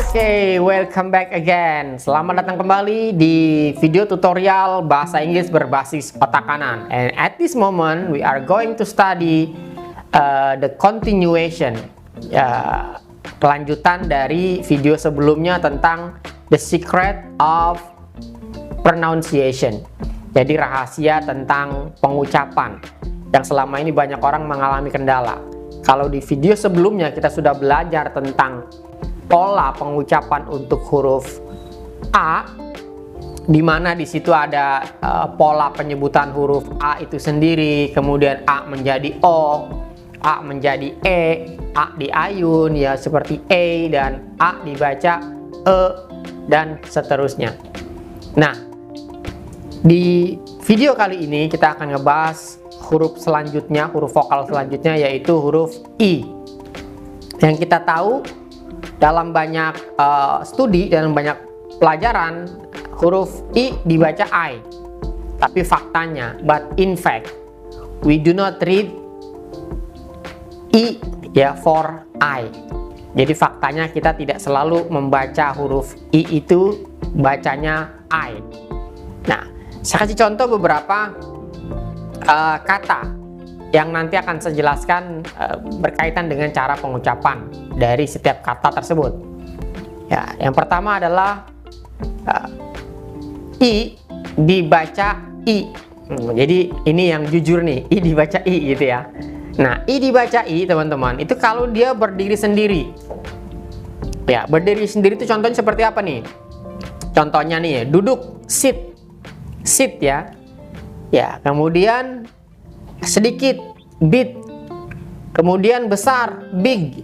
Oke, welcome back again. Selamat datang kembali di video tutorial bahasa Inggris berbasis otak kanan. And at this moment, we are going to study the continuation, kelanjutan dari video sebelumnya tentang the secret of pronunciation. Jadi rahasia tentang pengucapan yang selama ini banyak orang mengalami kendala. Kalau di video sebelumnya kita sudah belajar tentang pola pengucapan untuk huruf A, di mana di situ ada pola penyebutan huruf A itu sendiri, kemudian A menjadi O, A menjadi E, A diayun ya seperti E, dan A dibaca E, dan seterusnya. Nah, di video kali ini kita akan ngebahas huruf selanjutnya, huruf vokal selanjutnya, yaitu huruf I. Yang kita tahu dalam banyak studi dan banyak pelajaran, huruf I dibaca I. Tapi faktanya, but in fact, we do not read I ya for I. Jadi faktanya kita tidak selalu membaca huruf I itu bacanya I. Nah, saya kasih contoh beberapa kata yang nanti akan saya jelaskan berkaitan dengan cara pengucapan dari setiap kata tersebut. Ya, yang pertama adalah I dibaca I. Jadi ini yang jujur nih, I dibaca I gitu ya. Nah, I dibaca I teman-teman, itu kalau dia berdiri sendiri. Ya, berdiri sendiri itu contohnya seperti apa nih? Contohnya nih, duduk, sit. Sit ya. Ya, kemudian sedikit, bit, kemudian besar, big,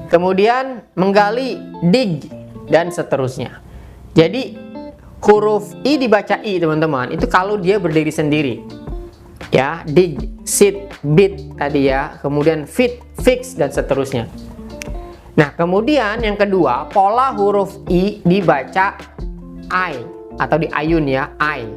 kemudian menggali, dig, dan seterusnya. Jadi huruf I dibaca I teman-teman, itu kalau dia berdiri sendiri ya, dig, sit, bit tadi ya, kemudian fit, fix, dan seterusnya. Nah, kemudian yang kedua, pola huruf I dibaca I atau diayun ya, I.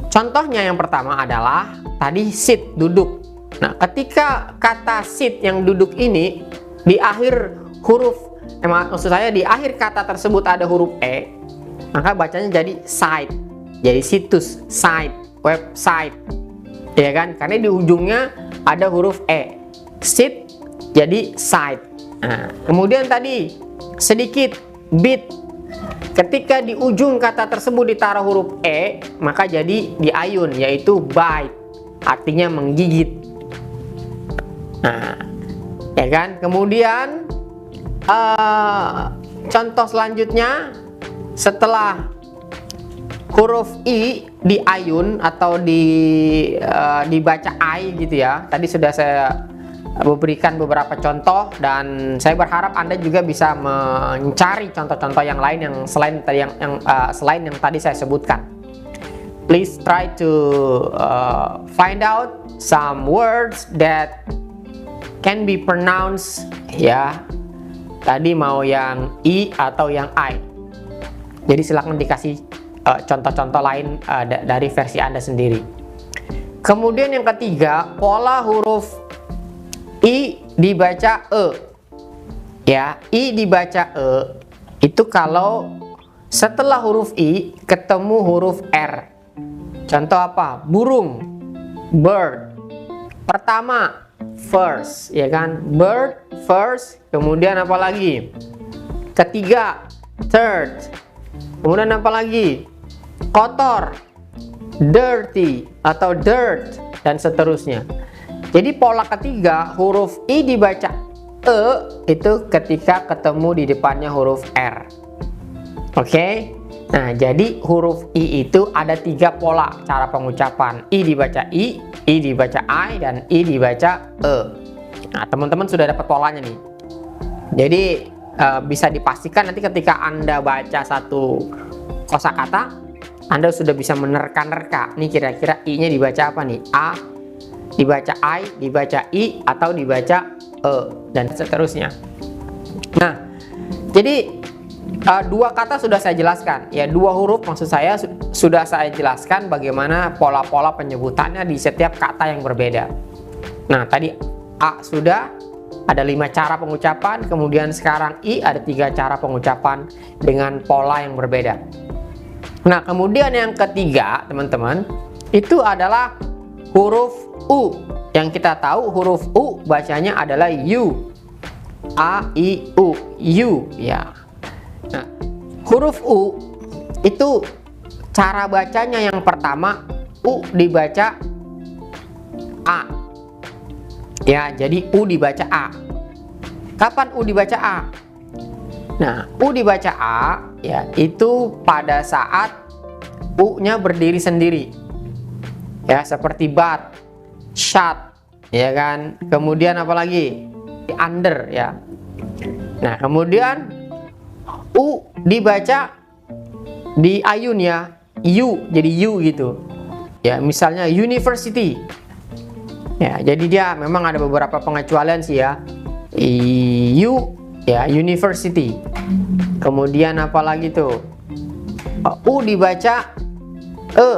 Contohnya yang pertama adalah tadi sit, duduk. Nah, ketika kata sit yang duduk ini di akhir huruf, maksud saya di akhir kata tersebut ada huruf E, maka bacanya jadi site. Jadi situs, site, website. Ya kan? Karena di ujungnya ada huruf E. Sit jadi site. Nah, kemudian tadi sedikit, bit. Ketika di ujung kata tersebut ditaruh huruf E, maka jadi diayun, yaitu bite, artinya menggigit. Nah, ya kan? Kemudian contoh selanjutnya, setelah huruf I diayun atau dibaca I gitu ya. Tadi sudah saya berikan beberapa contoh, dan saya berharap Anda juga bisa mencari contoh-contoh yang lain yang selain yang tadi saya sebutkan. Please try to find out some words that can be pronounced ya. Tadi mau yang I atau yang I. Jadi silakan dikasih contoh-contoh lain dari versi Anda sendiri. Kemudian yang ketiga, pola huruf I dibaca E. Ya, I dibaca E itu kalau setelah huruf I ketemu huruf R. Contoh apa? Burung, bird. Pertama, first, ya kan? Bird, first. Kemudian apa lagi? Ketiga, third. Kemudian apa lagi? Kotor, dirty atau dirt, dan seterusnya. Jadi pola ketiga, huruf I dibaca E itu ketika ketemu di depannya huruf R. Oke? Nah, jadi huruf I itu ada 3 pola cara pengucapan. I dibaca I dibaca I, dan I dibaca E. Nah, teman-teman sudah dapat polanya nih. Jadi bisa dipastikan nanti ketika Anda baca satu kosakata, Anda sudah bisa menerka-nerka. Nih kira-kira I-nya dibaca apa nih? A dibaca I, dibaca I, atau dibaca E, dan seterusnya. Nah, jadi 2 kata sudah saya jelaskan ya, 2 huruf maksud saya sudah saya jelaskan bagaimana pola-pola penyebutannya di setiap kata yang berbeda. Nah, tadi A sudah, Ada 5 cara pengucapan, kemudian sekarang I ada 3 cara pengucapan dengan pola yang berbeda. Nah, kemudian yang ketiga, teman-teman, itu adalah huruf U. Yang kita tahu huruf U bacanya adalah U. A, I, U. U, ya. Nah, huruf U itu cara bacanya yang pertama, U dibaca A. Ya, jadi U dibaca A. Kapan U dibaca A? Nah, U dibaca A ya itu pada saat U-nya berdiri sendiri. Ya, seperti bat, shut, ya kan? Kemudian apa lagi? Under, ya. Nah, kemudian U dibaca di ayun ya, U, jadi U gitu. Ya, misalnya university. Ya, jadi dia memang ada beberapa pengecualian sih ya. U ya, university. Kemudian apa lagi tuh? U dibaca E.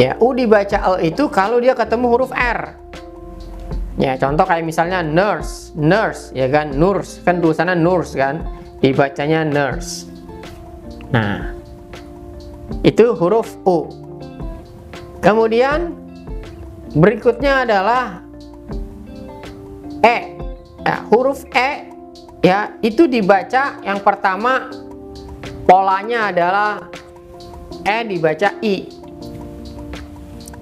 Ya, U dibaca E itu kalau dia ketemu huruf R. Ya, contoh kayak misalnya nurse, nurse, ya kan, nurse, kan tulisannya nurse kan, dibacanya nurse. Nah, itu huruf U. Kemudian berikutnya adalah E. Ya, huruf E ya itu dibaca yang pertama polanya adalah E dibaca I.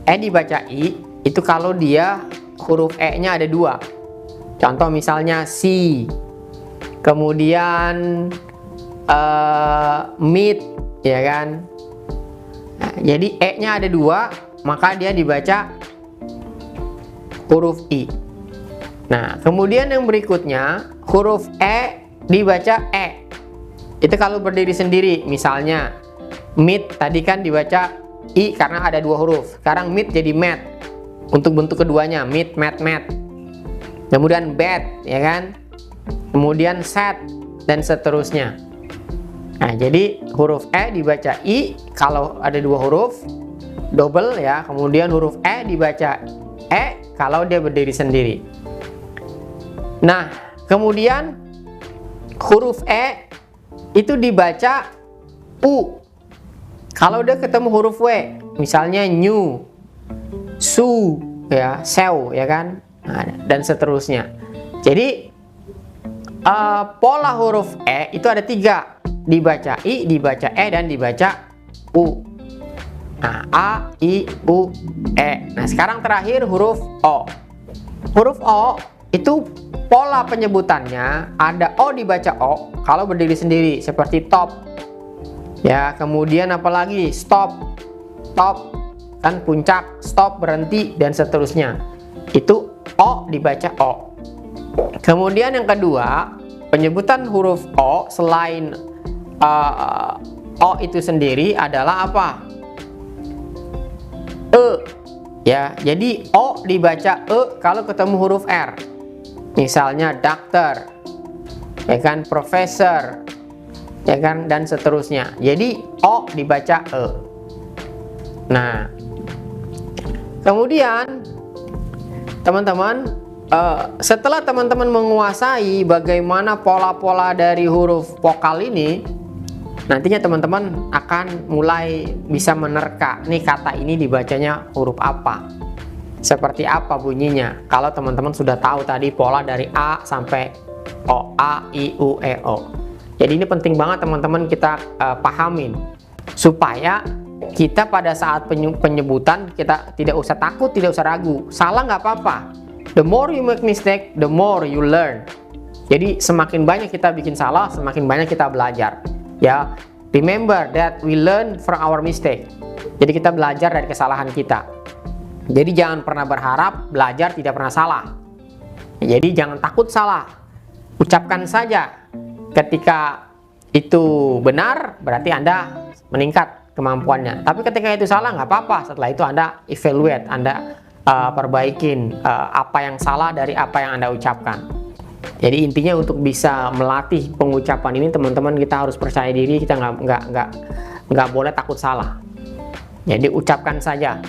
E dibaca I itu kalau dia huruf E-nya ada 2. Contoh misalnya C. Kemudian meet, ya kan. Nah, jadi E-nya ada 2, maka dia dibaca huruf I. Nah, kemudian yang berikutnya huruf E dibaca E. Itu kalau berdiri sendiri. Misalnya meet tadi kan dibaca I karena ada 2 huruf. Sekarang meet jadi met. Untuk bentuk keduanya meet, met, met. Kemudian bed, ya kan. Kemudian set dan seterusnya. Nah, jadi huruf E dibaca I kalau ada 2 huruf double ya. Kemudian huruf E dibaca E kalau dia berdiri sendiri. Nah, kemudian huruf E itu dibaca U kalau dia ketemu huruf W. Misalnya new, su, ya, sew, ya kan. Nah, dan seterusnya. Jadi pola huruf E itu ada 3. Dibaca I, dibaca E, dan dibaca U. Nah, A, I, U, E. Nah, sekarang terakhir huruf O. Huruf O itu pola penyebutannya ada O dibaca O kalau berdiri sendiri seperti top. Ya, kemudian apalagi stop, top kan puncak, stop berhenti, dan seterusnya. Itu O dibaca O. Kemudian yang kedua, penyebutan huruf O selain O itu sendiri adalah apa? E. Ya, jadi O dibaca E kalau ketemu huruf R. Misalnya dokter, ya kan, profesor, ya kan, dan seterusnya. Jadi O dibaca E. Nah, kemudian teman-teman, setelah teman-teman menguasai bagaimana pola-pola dari huruf vokal ini, nantinya teman-teman akan mulai bisa menerka nih kata ini dibacanya huruf apa, seperti apa bunyinya. Kalau teman-teman sudah tahu tadi pola dari A sampai O, A, I, U, E, O. Jadi ini penting banget teman-teman kita pahamin supaya kita pada saat penyebutan kita tidak usah takut, tidak usah ragu. Salah nggak apa-apa. The more you make mistake, the more you learn. Jadi semakin banyak kita bikin salah, semakin banyak kita belajar. Ya, remember that we learn from our mistake. Jadi kita belajar dari kesalahan kita. Jadi jangan pernah berharap belajar tidak pernah salah. Jadi jangan takut salah. Ucapkan saja. Ketika itu benar, berarti Anda meningkat kemampuannya. Tapi ketika itu salah, nggak apa-apa. Setelah itu Anda evaluate, Anda perbaikin apa yang salah dari apa yang Anda ucapkan. Jadi intinya untuk bisa melatih pengucapan ini, teman-teman, kita harus percaya diri. Kita nggak boleh takut salah. Jadi ucapkan saja.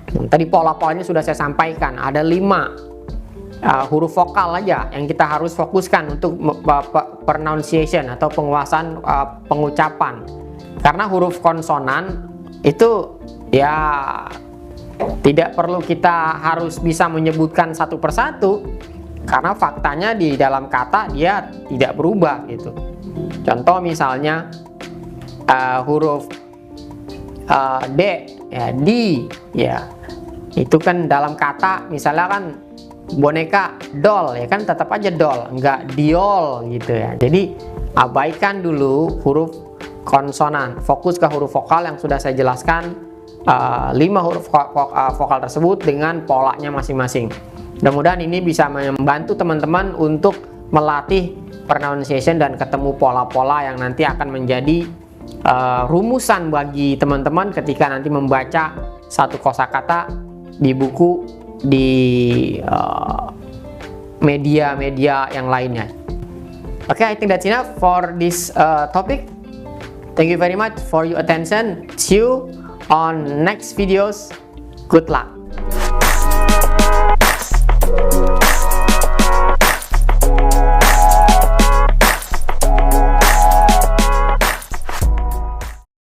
Tadi pola-polanya sudah saya sampaikan, ada 5. huruf vokal aja yang kita harus fokuskan untuk pronunciation atau penguasaan pengucapan. Karena huruf konsonan itu ya tidak perlu kita harus bisa menyebutkan satu persatu, karena faktanya di dalam kata dia tidak berubah gitu. Contoh misalnya huruf D ya, di ya, itu kan dalam kata misalnya kan boneka doll ya kan tetap aja doll, enggak diol gitu ya. Jadi abaikan dulu huruf konsonan, fokus ke huruf vokal yang sudah saya jelaskan, 5 huruf vokal tersebut dengan polanya masing-masing. Mudah-mudahan ini bisa membantu teman-teman untuk melatih pronunciation dan ketemu pola-pola yang nanti akan menjadi rumusan bagi teman-teman ketika nanti membaca satu kosakata di buku, di media-media yang lainnya. Okay, I think that's enough for this topic. Thank you very much for your attention. See you on next videos. Good luck.